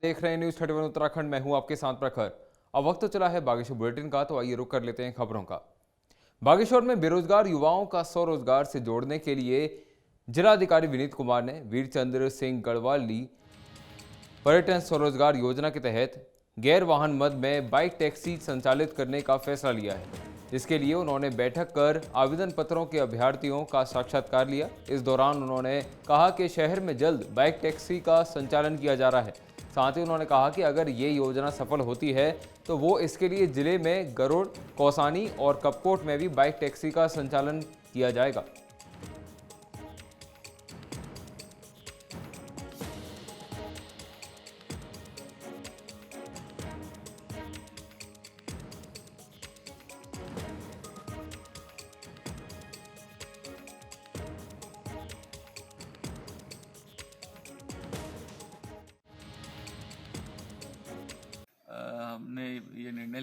देख रहे हैं न्यूज 31 उत्तराखंड। मैं हूं आपके साथ प्रखर। अब वक्त तो चला है बागेश्वर बुलेटिन का, तो आइए रुक कर लेते हैं खबरों का। बागेश्वर में बेरोजगार युवाओं का स्वरोजगार से जोड़ने के लिए जिलाधिकारी विनीत कुमार ने वीरचंद्र सिंह गढ़वाली पर्यटन स्वरोजगार योजना के तहत गैर वाहन मद में बाइक टैक्सी संचालित करने का फैसला लिया है। इसके लिए उन्होंने बैठक कर आवेदन पत्रों के अभ्यर्थियों का साक्षात्कार लिया। इस दौरान उन्होंने कहा कि शहर में जल्द बाइक टैक्सी का संचालन किया जा रहा है। साथ ही उन्होंने कहा कि अगर ये योजना सफल होती है तो वो इसके लिए जिले में गरुड़, कौसानी और कपकोट में भी बाइक टैक्सी का संचालन किया जाएगा। हमने ये निर्णय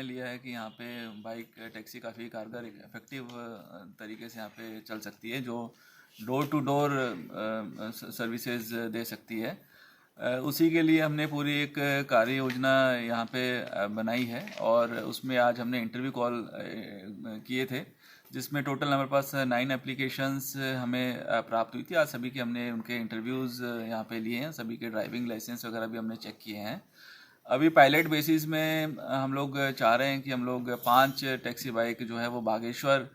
लिया है कि यहाँ पे बाइक टैक्सी काफ़ी कारगर इफेक्टिव तरीके से यहाँ पे चल सकती है, जो डोर टू डोर सर्विसेज दे सकती है। उसी के लिए हमने पूरी एक कार्य योजना यहाँ पे बनाई है और उसमें आज हमने इंटरव्यू कॉल किए थे, जिसमें टोटल हमारे पास 9 एप्लीकेशंस हमें प्राप्त हुई थी। आज सभी के हमने उनके इंटरव्यूज़ यहाँ पे लिए हैं, सभी के ड्राइविंग लाइसेंस वगैरह भी हमने चेक किए हैं। अभी पायलट बेसिस में हम लोग चाह रहे हैं कि हम लोग 5 टैक्सी बाइक जो है वो बागेश्वर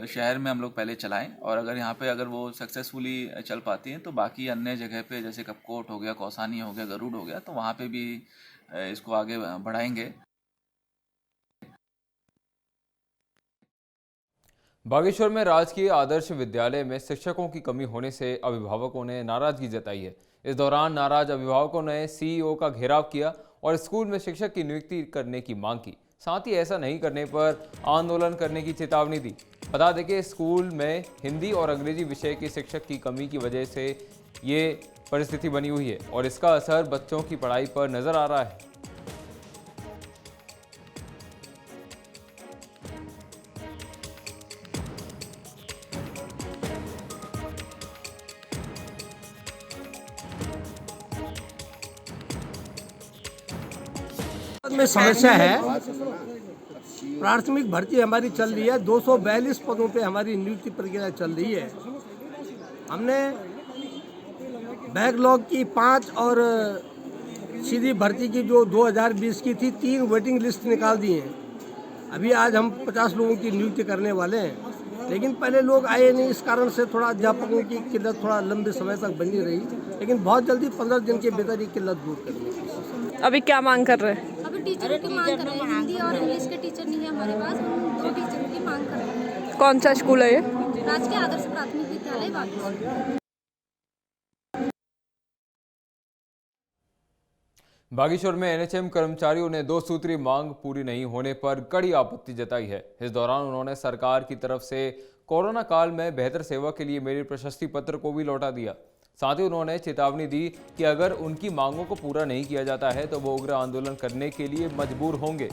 शहर में हम लोग पहले चलाएं, और अगर वो सक्सेसफुली चल पाती हैं तो बाकी अन्य जगह पे जैसे कपकोट हो गया, कौसानी हो गया, गरुड़ हो गया, तो वहाँ पे भी इसको आगे बढ़ाएंगे। बागेश्वर में राजकीय आदर्श विद्यालय में शिक्षकों की कमी होने से अभिभावकों ने नाराजगी जताई है। इस दौरान नाराज अभिभावकों ने सीईओ का घेराव किया और स्कूल में शिक्षक की नियुक्ति करने की मांग की। साथ ही ऐसा नहीं करने पर आंदोलन करने की चेतावनी दी। बता दें कि स्कूल में हिंदी और अंग्रेजी विषय के शिक्षक की कमी की वजह से ये परिस्थिति बनी हुई है और इसका असर बच्चों की पढ़ाई पर नजर आ रहा है। में समस्या है। प्राथमिक भर्ती हमारी चल रही है, 242 पदों पे हमारी नियुक्ति प्रक्रिया चल रही है। हमने बैकलॉग की 5 और सीधी भर्ती की जो 2020 की थी 3 वेटिंग लिस्ट निकाल दी हैं। अभी आज हम 50 लोगों की नियुक्ति करने वाले हैं, लेकिन पहले लोग आए नहीं, इस कारण से थोड़ा अध्यापकों की किल्लत थोड़ा लंबे समय तक बनी रही, लेकिन बहुत जल्दी 15 दिन के भीतर ये किल्लत दूर करनी है। अभी क्या मांग कर रहे हैं? अभी टीचरों की मांग कर रहे हैं। हिंदी और इंग्लिश के टीचर नहीं है हमारे पास, 2 टीचरों की मांग कर रहे हैं। कौन सा स्कूल है ये? राजकीय आदर्श प्राथमिक विद्यालय बागेश्वर। बागेश्वर में एनएचएम कर्मचारियों ने 2 सूत्रीय मांग पूरी नहीं होने पर कड़ी आपत्ति जताई है। इस दौरान उन्होंने सरकार की तरफ से कोरोना काल में बेहतर सेवा के लिए मेरिट प्रशस्ति पत्र को भी लौटा दिया। साथ ही उन्होंने चेतावनी दी कि अगर उनकी मांगों को पूरा नहीं किया जाता है तो वो उग्र आंदोलन करने के लिए मजबूर होंगे।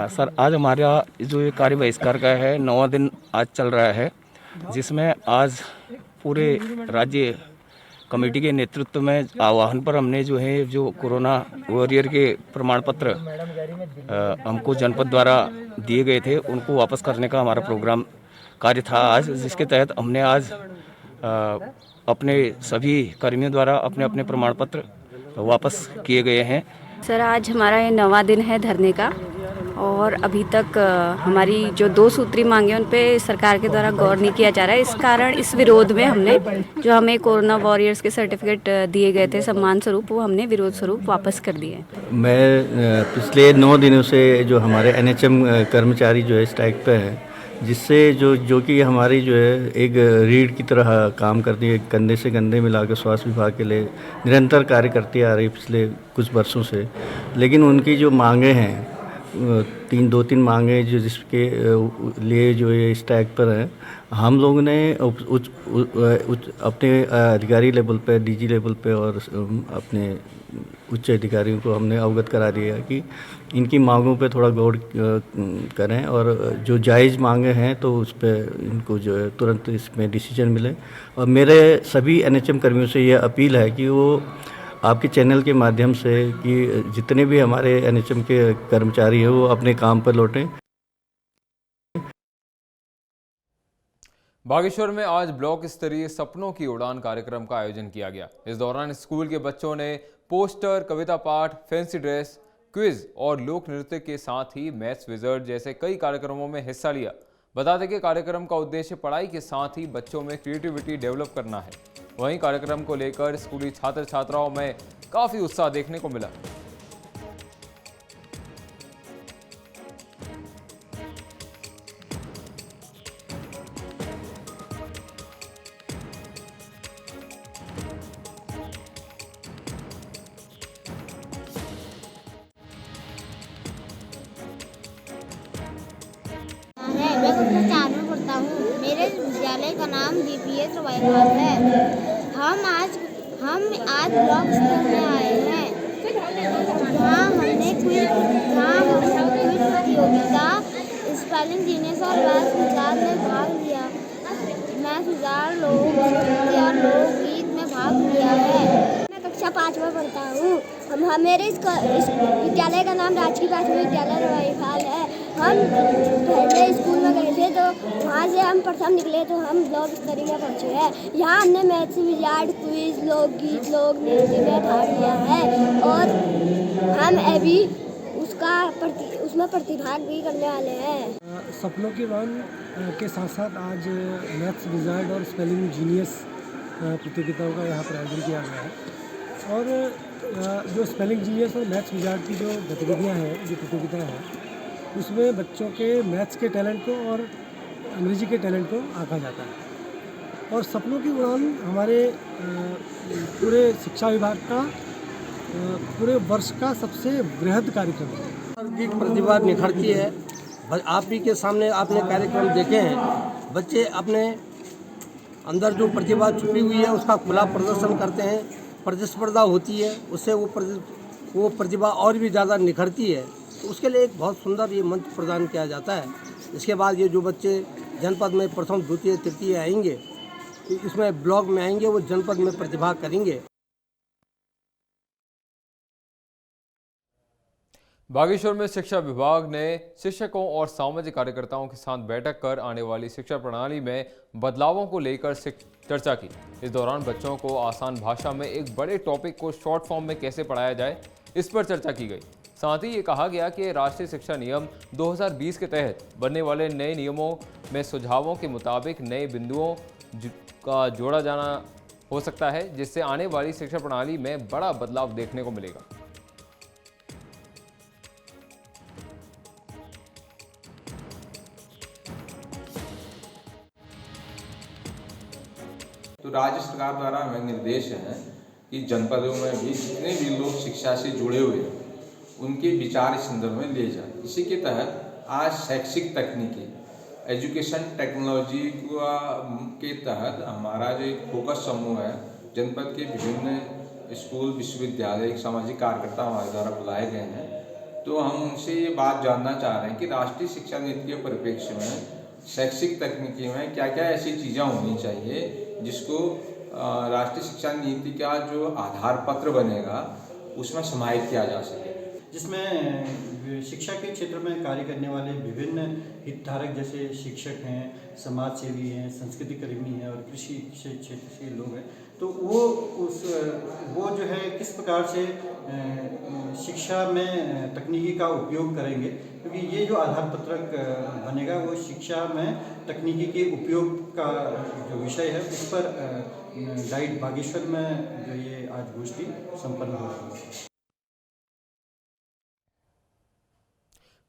सर, आज हमारा जो ये कार्य बहिष्कार का है 9वां दिन आज चल रहा है, जिसमें आज पूरे राज्य कमेटी के नेतृत्व में आह्वान पर हमने जो कोरोना वॉरियर के प्रमाण पत्र हमको जनपद द्वारा दिए गए थे उनको वापस करने का हमारा प्रोग्राम कार्य था आज, जिसके तहत हमने आज अपने सभी कर्मियों द्वारा अपने अपने प्रमाण पत्र वापस किए गए हैं। सर, आज हमारा ये 9वां दिन है धरने का और अभी तक हमारी जो 2 सूत्री मांगे उन पे सरकार के द्वारा गौर नहीं किया जा रहा है। इस कारण इस विरोध में हमने जो हमें कोरोना वॉरियर्स के सर्टिफिकेट दिए गए थे सम्मान स्वरूप, वो हमने विरोध स्वरूप वापस कर दिए। मैं पिछले 9 दिनों से जो हमारे एनएचएम कर्मचारी जो है स्ट्राइक पे है, जिससे जो कि हमारी जो है एक रीढ़ की तरह काम करती है, कंधे से कंधे मिलाकर स्वास्थ्य विभाग के लिए निरंतर कार्य करती आ रही पिछले कुछ वर्षों से। लेकिन उनकी जो मांगे हैं दो तीन मांगे जो जिसके लिए जो ये स्ट्राइक पर है, हम लोगों ने अपने अधिकारी लेवल पे, डीजी लेवल पे और अपने उच्च अधिकारियों को हमने अवगत करा दिया कि इनकी मांगों पे थोड़ा गौर करें और जो जायज़ मांगे हैं तो उस पर इनको जो है तुरंत इसमें डिसीजन मिले। और मेरे सभी एनएचएम कर्मियों से ये अपील है कि वो आपके चैनल के माध्यम से कि जितने भी हमारे एनएचएम के कर्मचारी हैं वो अपने काम पर लौटें। बागेश्वर में आज ब्लॉक स्तरीय सपनों की उड़ान कार्यक्रम का आयोजन किया गया। इस दौरान स्कूल के बच्चों ने पोस्टर, कविता पाठ, फैंसी ड्रेस, क्विज और लोक नृत्य के साथ ही मैथ्स विजर्ड जैसे कई कार्यक्रमों में हिस्सा लिया। बता दें कि कार्यक्रम का उद्देश्य पढ़ाई के साथ ही बच्चों में क्रिएटिविटी डेवलप करना है। वहीं कार्यक्रम को लेकर स्कूली छात्र छात्राओं में काफी उत्साह देखने को मिला। मैं कक्षा 4 में पढ़ता हूँ। मेरे विद्यालय का नाम DPS रवाईखाल है। हम आज ब्लॉक स्तर में आए हैं, जहाँ हमने क्विज प्रतियोगिता, स्पेलिंग जीनियस और मैथ्स विजार्ड में भाग लिया। मैथ्स विजार्ड लोकगीत में भाग लिया है। मैं कक्षा 5 में पढ़ता हूँ। मेरे इस विद्यालय का नाम राजकीय प्राथमिक विद्यालय रवाईखाल है। हम पहले स्कूल में गए थे तो वहाँ से हम प्रथम निकले तो हम ब्लॉक स्तरीय में पहुँचे हैं। यहाँ हमने मैथ्स विजार्ड, क्विज, लोकगीत, लोक नृत्य में भाग लिया है और हम अभी उसमें प्रतिभाग भी करने वाले हैं। सपनों की उड़ान के साथ साथ आज मैथ्स विजार्ड और स्पेलिंग जीनियस प्रतियोगिताओं का यहाँ पर आयोजन किया गया है। और जो स्पेलिंग जीनियस और मैथ्स विजार्ड की जो गतिविधियाँ हैं, जो प्रतियोगिताएँ हैं, उसमें बच्चों के मैथ्स के टैलेंट को और अंग्रेजी के टैलेंट को आंका जाता है। और सपनों की उड़ान हमारे पूरे शिक्षा विभाग का पूरे वर्ष का सबसे बृहद कार्यक्रम है। की प्रतिभा निखरती है। आप ही के सामने आपने कार्यक्रम देखे हैं। बच्चे अपने अंदर जो प्रतिभा छुपी हुई है उसका खुला प्रदर्शन करते हैं। प्रतिस्पर्धा होती है, उससे वो प्रतिभा और भी ज़्यादा निखरती है। तो उसके लिए एक बहुत सुंदर ये मंच प्रदान किया जाता है। इसके बाद ये जो बच्चे जनपद में प्रथम, द्वितीय, तृतीय आएंगे, इसमें ब्लॉक में आएंगे, वो जनपद में प्रतिभाग करेंगे। बागेश्वर में शिक्षा विभाग ने शिक्षकों और सामाजिक कार्यकर्ताओं के साथ बैठक कर आने वाली शिक्षा प्रणाली में बदलावों को लेकर चर्चा की। इस दौरान बच्चों को आसान भाषा में एक बड़े टॉपिक को शॉर्ट फॉर्म में कैसे पढ़ाया जाए, इस पर चर्चा की गई। साथ ही ये कहा गया कि राष्ट्रीय शिक्षा नियम 2020 के तहत बनने वाले नए नियमों में सुझावों के मुताबिक नए बिंदुओं का जोड़ा जाना हो सकता है, जिससे आने वाली शिक्षा प्रणाली में बड़ा बदलाव देखने को मिलेगा। तो राज्य सरकार द्वारा हमें निर्देश है कि जनपदों में भी जितने भी लोग शिक्षा से जुड़े हुए हैं उनके विचार इस संदर्भ में लिए जाए। इसी के तहत आज शैक्षिक तकनीकी, एजुकेशन टेक्नोलॉजी के तहत हमारा जो एक फोकस समूह है, जनपद के विभिन्न स्कूल, विश्वविद्यालय, सामाजिक कार्यकर्ता हमारे द्वारा बुलाए गए हैं। तो हम उनसे ये बात जानना चाह रहे हैं कि राष्ट्रीय शिक्षा नीति के परिप्रेक्ष्य में शैक्षिक तकनीकी में क्या क्या ऐसी चीज़ें होनी चाहिए जिसको राष्ट्रीय शिक्षा नीति का जो आधार पत्र बनेगा उसमें समाहित किया जा सके, जिसमें शिक्षा के क्षेत्र में कार्य करने वाले विभिन्न हितधारक जैसे शिक्षक हैं, समाज सेवी हैं, संस्कृति कर्मी हैं और कृषि क्षेत्र से लोग हैं। तो वो जो है किस प्रकार से शिक्षा में तकनीकी का उपयोग करेंगे, क्योंकि ये जो आधार पत्रक बनेगा वो शिक्षा में तकनीकी के उपयोग का जो विषय है उस पर गाइड बागेश्वर में जो ये आज गोष्ठी संपन्न हो रही है।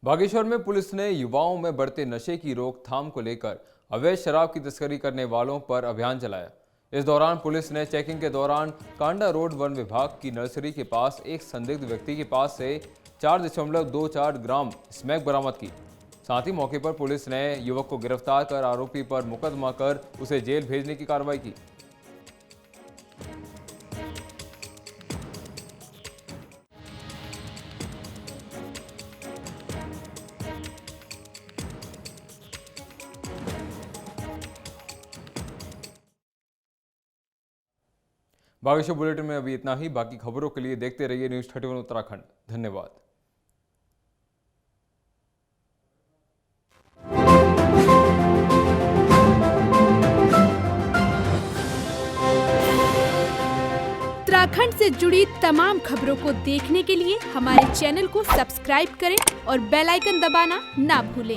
बागेश्वर में पुलिस ने युवाओं में बढ़ते नशे की रोकथाम को लेकर अवैध शराब की तस्करी करने वालों पर अभियान चलाया। इस दौरान पुलिस ने चेकिंग के दौरान कांडा रोड वन विभाग की नर्सरी के पास एक संदिग्ध व्यक्ति के पास से 4.24 ग्राम स्मैक बरामद की। साथ ही मौके पर पुलिस ने युवक को गिरफ्तार कर आरोपी पर मुकदमा कर उसे जेल भेजने की कार्रवाई की। बागेश्वर बुलेटिन में अभी इतना ही। बाकी खबरों के लिए देखते रहिए न्यूज़ 31 उत्तराखंड। धन्यवाद। उत्तराखंड से जुड़ी तमाम खबरों को देखने के लिए हमारे चैनल को सब्सक्राइब करें और बेल आइकन दबाना ना भूलें।